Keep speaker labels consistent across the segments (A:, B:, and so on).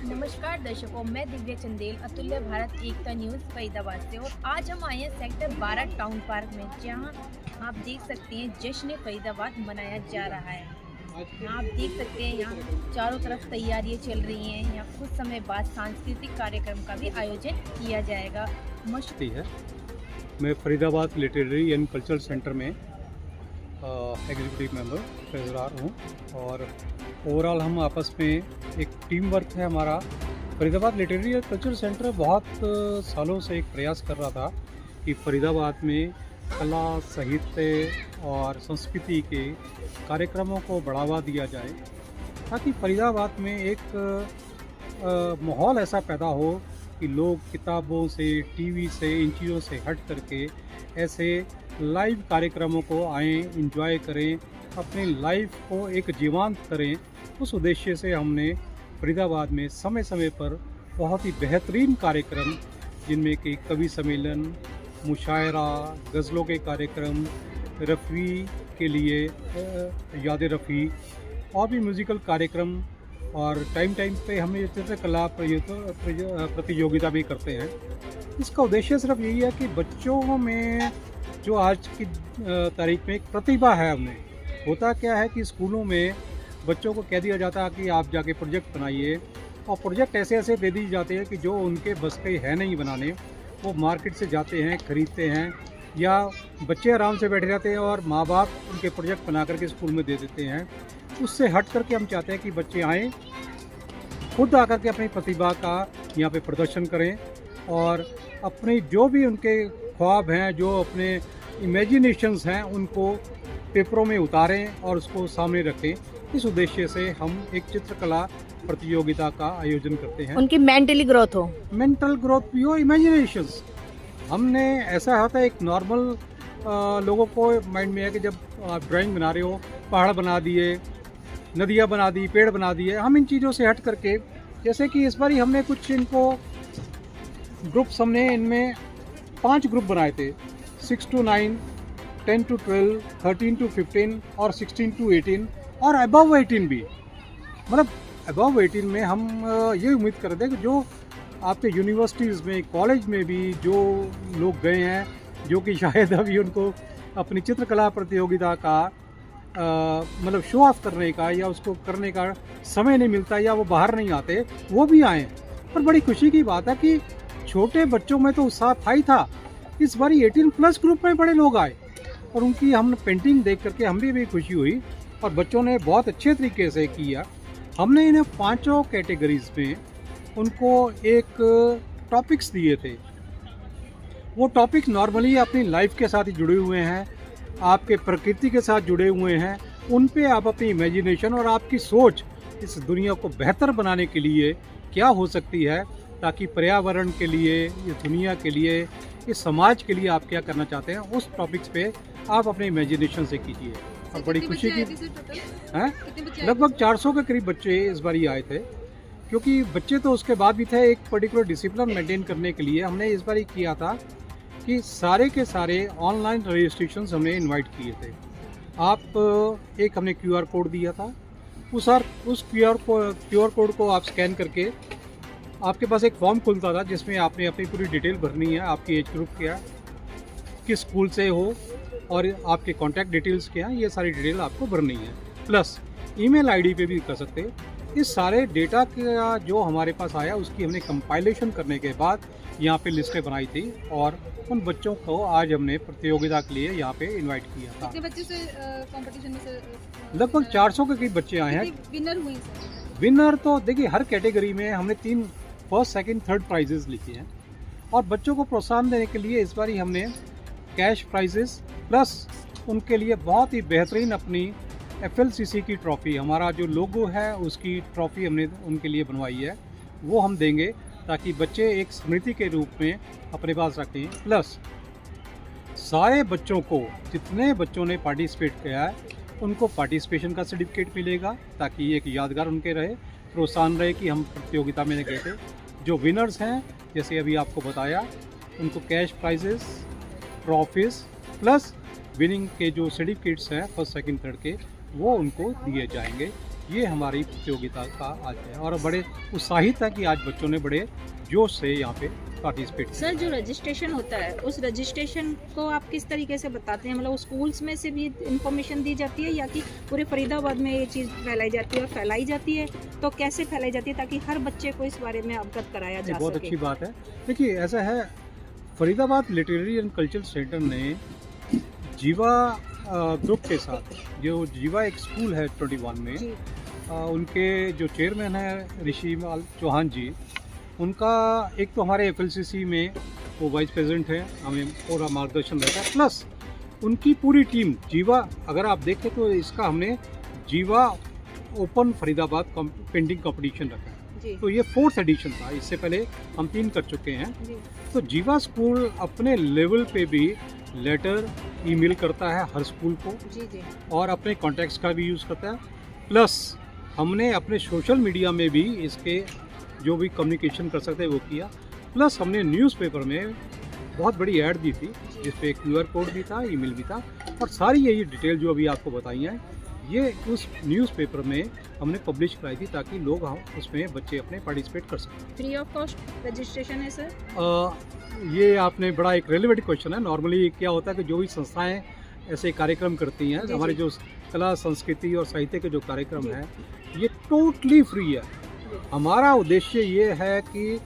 A: नमस्कार दर्शकों, मैं दिव्या चंदेल अतुल्य भारत एकता न्यूज़ फरीदाबाद से। और आज हम आए हैं सेक्टर 12 टाउन पार्क में, जहां आप देख सकते हैं जश्न फरीदाबाद मनाया जा रहा है। यहाँ आप देख सकते हैं, यहाँ चारों तरफ तैयारियां चल रही हैं। यहाँ कुछ समय बाद सांस्कृतिक कार्यक्रम का भी आयोजन किया जाएगा।
B: है मैं Faridabad literary and cultural centre में एग्जीक्यूटिव मेंबर ट्रेजरर हूँ और ओवरऑल हम आपस में एक टीम वर्क है हमारा। Faridabad literary and cultural centre बहुत सालों से एक प्रयास कर रहा था कि फरीदाबाद में कला, साहित्य और संस्कृति के कार्यक्रमों को बढ़ावा दिया जाए, ताकि फरीदाबाद में एक माहौल ऐसा पैदा हो कि लोग किताबों से, टीवी से, इन चीज़ों से हट करके ऐसे लाइव कार्यक्रमों को आएँ, एंजॉय करें, अपनी लाइफ को एक जीवंत करें। उस उद्देश्य से हमने फरीदाबाद में समय समय पर बहुत ही बेहतरीन कार्यक्रम, जिनमें कि कवि सम्मेलन, मुशायरा, गज़लों के कार्यक्रम, रफ़ी के लिए याद रफ़ी और भी म्यूज़िकल कार्यक्रम, और टाइम पे हम ये चित्रकला प्रतियोगिता भी करते हैं। इसका उद्देश्य सिर्फ यही है कि बच्चों में जो आज की तारीख में एक प्रतिभा है, हमने होता क्या है कि स्कूलों में बच्चों को कह दिया जाता है कि आप जाके प्रोजेक्ट बनाइए, और प्रोजेक्ट ऐसे ऐसे दे दिए जाते हैं कि जो उनके बस के है नहीं बनाने। वो मार्केट से जाते हैं, ख़रीदते हैं, या बच्चे आराम से बैठे रहते हैं और माँ बाप उनके प्रोजेक्ट बना करके स्कूल में दे देते हैं। उससे हट करके हम चाहते हैं कि बच्चे आएँ, खुद आकर के अपनी प्रतिभा का यहाँ पे प्रदर्शन करें और अपनी जो भी उनके ख्वाब हैं, जो अपने इमेजिनेशंस हैं, उनको पेपरों में उतारें और उसको सामने रखें। इस उद्देश्य से हम एक चित्रकला प्रतियोगिता का आयोजन करते हैं।
A: उनकी मेंटली ग्रोथ हो,
B: मेंटल ग्रोथ भी हो, इमेजिनेशंस। हमने ऐसा होता है एक नॉर्मल लोगों को माइंड में है कि जब आप ड्राइंग बना रहे हो, पहाड़ बना दिए, नदियाँ बना दी, पेड़ बना दिए। हम इन चीज़ों से हट करके, जैसे कि इस बार हमने कुछ इनको ग्रुप्स, हमने इनमें 5 ग्रुप बनाए थे, 6 to 9, 10 to 12, 13 to 15 और 16 to 18 और अबव 18 भी। मतलब अबव 18 में हम ये उम्मीद करते हैं कि जो आपके यूनिवर्सिटीज़ में, कॉलेज में भी जो लोग गए हैं, जो कि शायद अभी उनको अपनी चित्रकला प्रतियोगिता का मतलब शो ऑफ करने का या उसको करने का समय नहीं मिलता, या वो बाहर नहीं आते, वो भी आए। पर बड़ी खुशी की बात है कि छोटे बच्चों में तो उत्साह था ही था, इस बार 18+ ग्रुप में बड़े लोग आए और उनकी हम पेंटिंग देख करके हम भी खुशी हुई और बच्चों ने बहुत अच्छे तरीके से किया। हमने इन्हें 5 कैटेगरीज में उनको एक टॉपिक्स दिए थे। वो टॉपिक नॉर्मली अपनी लाइफ के साथ ही जुड़े हुए हैं, आपके प्रकृति के साथ जुड़े हुए हैं। उन पे आप अपनी इमेजिनेशन और आपकी सोच इस दुनिया को बेहतर बनाने के लिए क्या हो सकती है, ताकि पर्यावरण के लिए, इस दुनिया के लिए, इस समाज के लिए आप क्या करना चाहते हैं, उस टॉपिक्स पे आप अपने इमेजिनेशन से कीजिए। और बड़ी खुशी की है, लगभग 400 के करीब बच्चे इस बार आए थे, क्योंकि बच्चे तो उसके बाद भी थे। एक पर्टिकुलर डिसिप्लिन मेंटेन करने के लिए हमने इस बार किया था कि सारे के सारे ऑनलाइन रजिस्ट्रेशन हमने इनवाइट किए थे। आप एक हमने QR कोड दिया था, उस QR कोड को आप स्कैन करके आपके पास एक फॉर्म खुलता था, जिसमें आपने अपनी पूरी डिटेल भरनी है, आपकी एज ग्रुप क्या है, किस स्कूल से हो और आपके कॉन्टैक्ट डिटेल्स क्या हैं, ये सारी डिटेल आपको भरनी है। प्लस ईमेल आईडी पे भी कर सकते हैं। इस सारे डेटा का जो हमारे पास आया, उसकी हमने कंपाइलेशन करने के बाद यहाँ पे लिस्टें बनाई थी और उन बच्चों को आज हमने प्रतियोगिता के लिए यहाँ पे इनवाइट किया था।
C: कितने बच्चे से कंपटीशन में से?
B: लगभग 400 के करीब बच्चे आए हैं।
C: विनर हुई सर?
B: विनर तो देखिए, हर कैटेगरी में हमने 3 फर्स्ट, सेकंड, थर्ड प्राइजेस लिखे हैं और बच्चों को प्रोत्साहन देने के लिए इस बार ही हमने कैश प्राइजेस प्लस उनके लिए बहुत ही बेहतरीन अपनी FLCC की ट्रॉफ़ी, हमारा जो लोगो है उसकी ट्रॉफ़ी हमने उनके लिए बनवाई है, वो हम देंगे, ताकि बच्चे एक स्मृति के रूप में अपने पास रखें। प्लस सारे बच्चों को, जितने बच्चों ने पार्टिसिपेट किया है, उनको पार्टिसिपेशन का सर्टिफिकेट मिलेगा, ताकि एक यादगार उनके रहे, प्रोत्साहन रहे कि हम प्रतियोगिता में गए थे। जो विनर्स हैं, जैसे अभी आपको बताया, उनको cash prices, trophies plus winning के जो सर्टिफिकेट्स हैं फर्स्ट, सेकंड, थर्ड के, वो उनको दिए जाएंगे। ये हमारी प्रतियोगिता का आज है और बड़े उत्साहित है कि आज बच्चों ने बड़े जोश से यहाँ पे पार्टिसिपेट
D: सर जो रजिस्ट्रेशन होता है उस रजिस्ट्रेशन को आप किस तरीके से बताते हैं, मतलब स्कूल्स में से भी इंफॉर्मेशन दी जाती है या कि पूरे फरीदाबाद में ये चीज़ फैलाई जाती है, और फैलाई जाती है तो कैसे फैलाई जाती है ताकि हर बच्चे को इस बारे में अवगत कराया जा
B: बहुत
D: सके?
B: अच्छी बात है। देखिए ऐसा है, Faridabad literary and cultural centre ने जीवा ग्रुप के साथ, जो जीवा एक स्कूल है 21 में,
D: जी
B: उनके जो चेयरमैन है ऋषि माल चौहान जी, उनका एक तो हमारे FLCC में वो वाइस प्रेसिडेंट है, हमें पूरा मार्गदर्शन रहता है, प्लस उनकी पूरी टीम जीवा, अगर आप देखें तो इसका हमने जीवा ओपन फरीदाबाद पेंटिंग कंपटीशन रखा है।
D: जी
B: तो ये 4th एडिशन था, इससे पहले हम 3 कर चुके हैं।
D: जी
B: तो जीवा स्कूल अपने लेवल पे भी लेटर ईमेल करता है हर स्कूल को,
D: जी जी
B: और अपने कॉन्टैक्ट्स का भी यूज़ करता है, प्लस हमने अपने सोशल मीडिया में भी इसके जो भी कम्युनिकेशन कर सकते हैं वो किया, प्लस हमने न्यूज़पेपर में बहुत बड़ी ऐड दी थी जिस पे QR कोड भी था, ईमेल भी था, और सारी यही डिटेल जो अभी आपको बताई हैं ये उस न्यूज़पेपर में हमने पब्लिश कराई थी ताकि लोग उसमें बच्चे अपने पार्टिसिपेट कर सकें।
D: फ्री ऑफ कॉस्ट रजिस्ट्रेशन है सर?
B: ये आपने बड़ा एक रेलिवेंट क्वेश्चन है। नॉर्मली क्या होता है कि जो भी संस्थाएं ऐसे कार्यक्रम करती हैं,
D: जी,
B: हमारे
D: जी।
B: जो कला संस्कृति और साहित्य के जो कार्यक्रम
D: जी।
B: हैं ये टोटली फ्री है। हमारा उद्देश्य ये है कि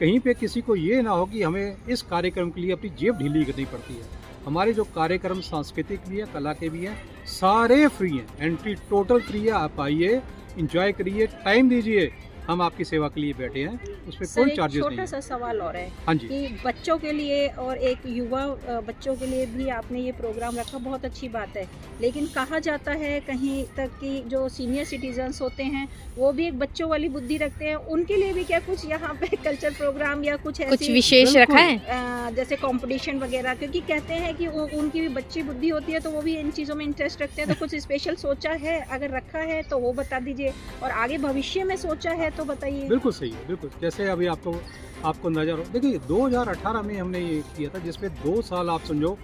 B: कहीं पे किसी को ये ना हो कि हमें इस कार्यक्रम के लिए अपनी जेब ढीली करनी पड़ती है। हमारे जो कार्यक्रम सांस्कृतिक भी है, कला के भी हैं, सारे फ्री हैं, एंट्री टोटल फ्री है। आप आइए, एंजॉय करिए, टाइम दीजिए, हम आपकी सेवा के लिए बैठे हैं, उसमें
D: सर
B: कोई
D: एक
B: चार्जेस नहीं
D: छोटा
B: है।
D: सा सवाल और है
B: हाँ जी,
D: कि बच्चों के लिए और एक युवा बच्चों के लिए भी आपने ये प्रोग्राम रखा, बहुत अच्छी बात है, लेकिन कहा जाता है कहीं तक कि जो सीनियर सिटीजन्स होते हैं वो भी एक बच्चों वाली बुद्धि रखते हैं, उनके लिए भी क्या कुछ यहाँ पे कल्चर प्रोग्राम या कुछ ऐसी
A: विशेष
B: बिल्कुल।
A: रखा है?
D: जैसे कंपटीशन वगैरह, क्योंकि कहते हैं कि उनकी भी बच्ची बुद्धि होती है तो वो भी इन चीज़ों में इंटरेस्ट रखते हैं, तो कुछ स्पेशल सोचा है? अगर रखा है तो वो बता दीजिए, और आगे भविष्य में सोचा है तो बताइए।
B: बिल्कुल सही है, बिल्कुल। जैसे अभी आपको नज़र हो, देखिए 2018 में हमने ये किया था जिसमें 2 साल आप समझो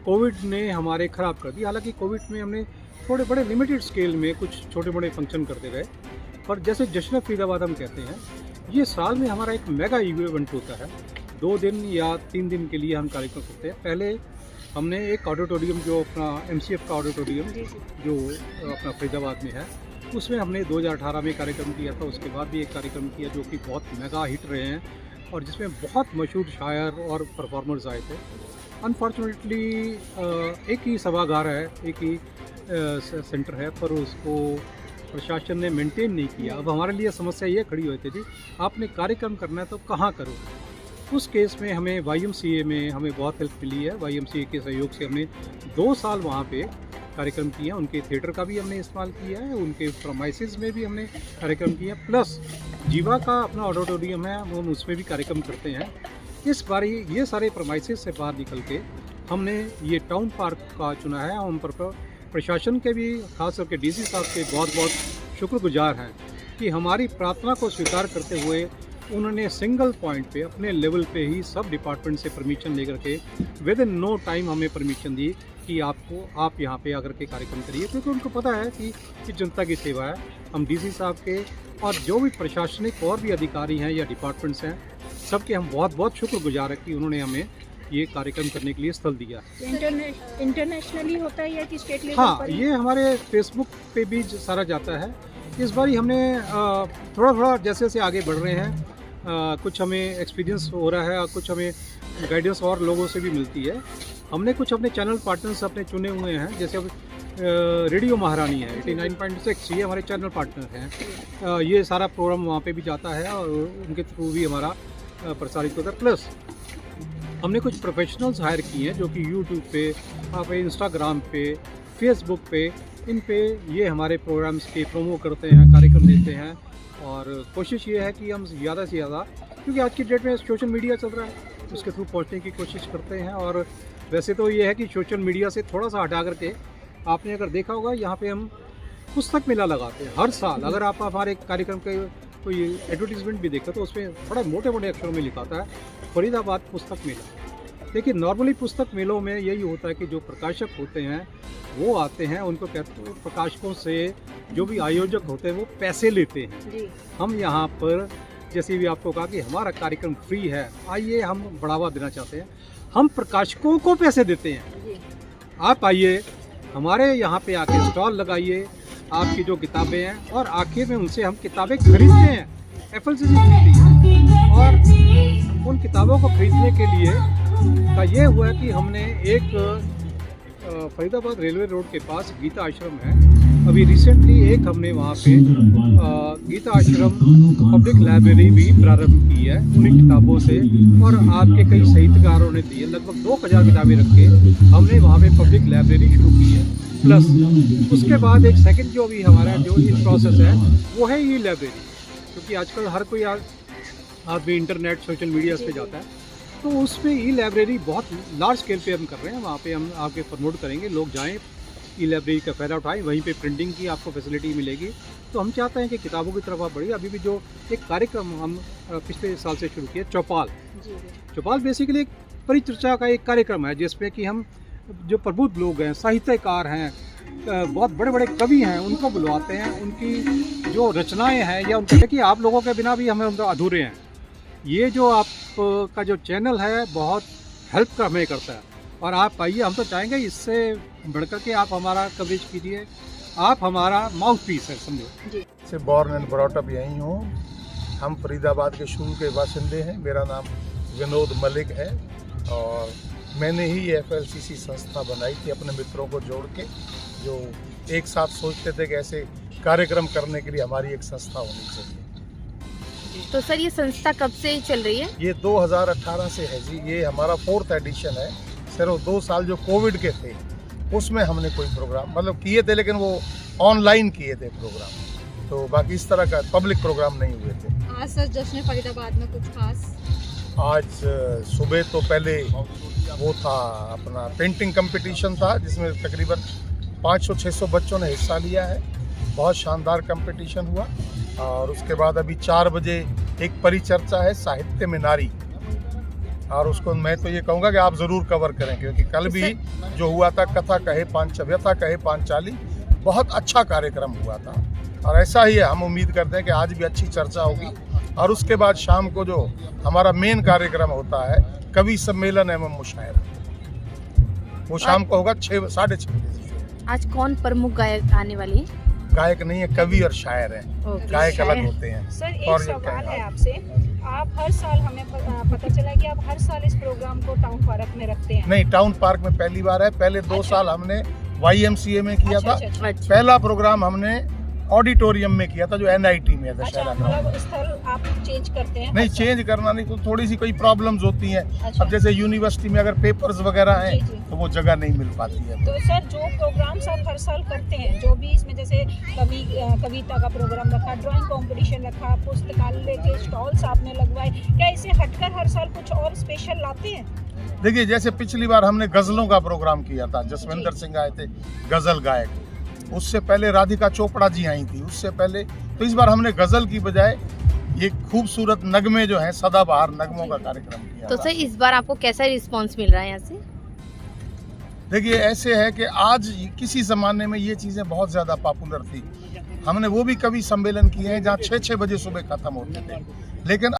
B: कोविड ने हमारे ख़राब कर दिया। हालांकि कोविड में हमने थोड़े बड़े लिमिटेड स्केल में कुछ छोटे बड़े फंक्शन करते रहे, पर जैसे जश्न फरीदाबाद हम कहते हैं, ये साल में हमारा एक मेगा इवेंट होता है। 2 दिन या 3 दिन के लिए हम कार्यक्रम करते हैं। पहले हमने एक ऑडिटोरियम, जो अपना MCF का ऑडिटोरियम
D: जी जी
B: जो अपना फरीदाबाद में है, उसमें हमने 2018 में कार्यक्रम किया था। उसके बाद भी एक कार्यक्रम किया जो कि बहुत मेगा हिट रहे हैं और जिसमें बहुत मशहूर शायर और परफॉर्मर्स आए थे। अनफॉर्चुनेटली एक ही सभागार है, एक ही सेंटर है, पर उसको प्रशासन ने मेंटेन नहीं किया। अब हमारे लिए समस्या ये खड़ी होती थी, आपने कार्यक्रम करना है तो कहाँ करो। उस केस में हमें YMCA में हमें बहुत हेल्प मिली है। YMCA के सहयोग से हमने 2 साल वहाँ पे कार्यक्रम किए हैं। उनके थिएटर का भी हमने इस्तेमाल किया है, उनके प्रोमाइसेस में भी हमने कार्यक्रम किया, प्लस जीवा का अपना ऑडिटोरियम है, हम उसमें भी कार्यक्रम करते हैं। इस बार ये सारे प्रोमाइसेस से बाहर निकल के हमने ये टाउन पार्क का चुना है। हम प्रशासन के भी, खास करके DC साहब के बहुत बहुत शुक्रगुजार हैं कि हमारी प्रार्थना को स्वीकार करते हुए उन्होंने सिंगल पॉइंट पे अपने लेवल पे ही सब डिपार्टमेंट से परमिशन लेकर के विद इन नो टाइम हमें परमिशन दी कि आप यहाँ पे आकर के कार्यक्रम करिए, क्योंकि उनको पता है कि जनता की सेवा है। हम DC साहब के और जो भी प्रशासनिक और भी अधिकारी हैं या डिपार्टमेंट्स हैं, सबके हम बहुत बहुत शुक्रगुजार हैं कि उन्होंने हमें ये कार्यक्रम करने के लिए स्थल दिया।
D: इंटरनेशनली होता है या कि स्टेट लेवल
B: हाँ,
D: पर ही?
B: ये हमारे फेसबुक पे भी सारा जाता है। इस बार ही हमने थोड़ा जैसे जैसे आगे बढ़ रहे हैं, कुछ हमें एक्सपीरियंस हो रहा है और कुछ हमें गाइडेंस और लोगों से भी मिलती है। हमने कुछ अपने चैनल पार्टनर्स अपने चुने हुए हैं, जैसे अब रेडियो महारानी है 89.6, ये हमारे चैनल पार्टनर हैं। ये सारा प्रोग्राम वहाँ पे भी जाता है और उनके थ्रू भी हमारा प्रसारित होता है। प्लस हमने कुछ प्रोफेशनल्स हायर किए हैं जो कि यूट्यूब पे, आप इंस्टाग्राम पे, फेसबुक पे, इन पे ये हमारे प्रोग्राम्स के प्रोमो करते हैं, कार्यक्रम देते हैं। और कोशिश ये है कि हम ज़्यादा से ज़्यादा, क्योंकि आज की डेट में सोशल मीडिया चल रहा है, उसके थ्रू पहुंचने की कोशिश करते हैं। और वैसे तो ये है कि सोशल मीडिया से थोड़ा सा हटा करके आपने अगर देखा होगा, यहाँ पे हम पुस्तक मेला लगाते हैं हर साल। अगर आप हमारे कार्यक्रम के कोई एडवर्टीजमेंट भी देखते तो उसमें बड़ा मोटे मोटे अक्षरों में लिखा था फरीदाबाद पुस्तक मेला। देखिए नॉर्मली पुस्तक मेलों में यही होता है कि जो प्रकाशक होते हैं वो आते हैं, उनको कहते हैं प्रकाशकों से जो भी आयोजक होते हैं वो पैसे लेते हैं।
D: जी
B: हम यहाँ पर जैसे भी आपको कहा कि हमारा कार्यक्रम फ्री है, आइए हम बढ़ावा देना चाहते हैं, हम प्रकाशकों को पैसे देते हैं।
D: जी
B: आप आइए हमारे यहाँ पे आके स्टॉल लगाइए, आपकी जो किताबें हैं, और आखिर में उनसे हम किताबें खरीदते हैं, FLCC खरीदती है। और उन किताबों को खरीदने के लिए का ये हुआ कि हमने एक फरीदाबाद रेलवे रोड के पास गीता आश्रम है, अभी रिसेंटली एक हमने वहाँ पे गीता आश्रम पब्लिक लाइब्रेरी भी प्रारंभ की है उन्हीं किताबों से, और आपके कई साहित्यकारों ने दी है, लगभग 2000 किताबें रख के हमने वहाँ पे पब्लिक लाइब्रेरी शुरू की है। प्लस उसके बाद एक सेकंड जो भी हमारा जो इन प्रोसेस है वो है ई लाइब्रेरी, क्योंकि आजकल हर कोई आदमी इंटरनेट सोशल मीडिया पे जाता है, तो उसमें ई लाइब्रेरी बहुत लार्ज स्केल पे हम कर रहे हैं। वहाँ पे हम आके प्रमोट करेंगे, लोग जाएं, ई लाइब्रेरी का फ़ायदा उठाएं, वहीं पे प्रिंटिंग की आपको फैसिलिटी मिलेगी। तो हम चाहते हैं कि किताबों की तरफ आप बढ़िए। अभी भी जो एक कार्यक्रम हम पिछले साल से शुरू किया, चौपाल।
D: जी
B: चौपाल बेसिकली एक परिचर्चा का एक कार्यक्रम है, जिसमें कि हम जो प्रबुद्ध लोग हैं, साहित्यकार हैं, बहुत बड़े बड़े कवि हैं, उनको बुलवाते हैं, उनकी जो रचनाएँ हैं या उनके कि आप लोगों के बिना भी हमें उनका अधूरे हैं। ये जो आपका जो चैनल है बहुत हेल्प हमें करता है, और आप आइए, हम तो चाहेंगे इससे बढ़कर के आप हमारा कवरेज कीजिए, आप हमारा माउथ पीस है, समझो।
E: से बॉर्न एंड ब्रॉट अप यहीं हूँ। हम फरीदाबाद के शुरू के बाशिंदे हैं। मेरा नाम विनोद मलिक है, और मैंने ही ये FLCC संस्था बनाई थी अपने मित्रों को जोड़ के, जो एक साथ सोचते थे कि ऐसे कार्यक्रम करने के लिए हमारी एक संस्था होनी चाहिए।
A: तो सर ये संस्था कब से चल रही है?
E: ये 2018 से है जी, ये हमारा 4th एडिशन है। सिर्फ 2 साल जो कोविड के थे उसमें हमने कोई प्रोग्राम मतलब किए थे, लेकिन वो ऑनलाइन किए थे प्रोग्राम, तो बाकी इस तरह का पब्लिक प्रोग्राम नहीं हुए थे।
C: आज सर जश्न फरीदाबाद में कुछ खास?
E: आज सुबह तो पहले वो था अपना पेंटिंग कंपटीशन था, जिसमें तकरीबन 500-600 बच्चों ने हिस्सा लिया है। बहुत शानदार कंपटीशन हुआ। और उसके बाद अभी 4 बजे एक परिचर्चा है साहित्य में नारी, और उसको मैं तो ये कहूँगा कि आप ज़रूर कवर करें, क्योंकि कल भी जो हुआ था व्यथा कहे पांचाली, बहुत अच्छा कार्यक्रम हुआ था। और ऐसा ही है, हम उम्मीद करते हैं कि आज भी अच्छी चर्चा होगी। और उसके बाद शाम को जो हमारा मेन कार्यक्रम होता है कवि सम्मेलन एवं मुशायरा, वो शाम को होगा 6-6:30 बजे।
A: आज कौन प्रमुख गायक आने वाली है?
E: गायक नहीं है, कवि और शायर हैं। गायक अलग होते हैं।
D: सर एक
E: और ये
D: सवाल है आपसे, आप हर साल हमें पता चला कि आप हर साल इस प्रोग्राम को टाउन पार्क में रखते हैं।
E: नहीं, टाउन पार्क में पहली बार है। पहले 2 साल हमने YMCA में किया था।
A: अच्छा।
E: पहला प्रोग्राम हमने ऑडिटोरियम में किया था, जो NIT में है, दशहरा ग्राउंड।
D: मतलब स्थल आप चेंज करते हैं?
E: नहीं, चेंज करना नहीं, तो थोड़ी सी कोई प्रॉब्लम्स होती हैं।
D: अच्छा।
E: अब जैसे यूनिवर्सिटी में अगर पेपर्स वगैरह हैं
D: जी।
E: तो वो जगह नहीं मिल पाती है।
D: तो सर जो प्रोग्राम्स आप हर साल करते हैं, जो भी इसमें जैसे कविता का प्रोग्राम रखा, ड्राइंग कंपटीशन रखा, पुस्तकालय के स्टॉल्स आपने लगवाए, क्या इसे हटकर हर साल कुछ और स्पेशल लाते हैं?
E: देखिए, जैसे पिछली बार हमने गजलों का प्रोग्राम किया था, जसविंदर सिंह आए थे गजल गायक, उससे पहले राधिका चोपड़ा जी आई थी, उससे पहले। तो इस बार हमने गजल की बजाय ये खूबसूरत नगमे जो हैं, सदाबहार नगमों का कार्यक्रम किया।
A: तो सर इस बार आपको कैसा रिस्पांस मिल रहा है यहाँ से?
E: देखिए, ऐसे है कि आज किसी ज़माने में ये चीज़ें बहुत ज़्यादा पॉपुलर थी। हमने वो भी कवि सम्मेलन किए हैं जहाँ 6-6 बजे सुबह ख़त्म होते थे, लेकिन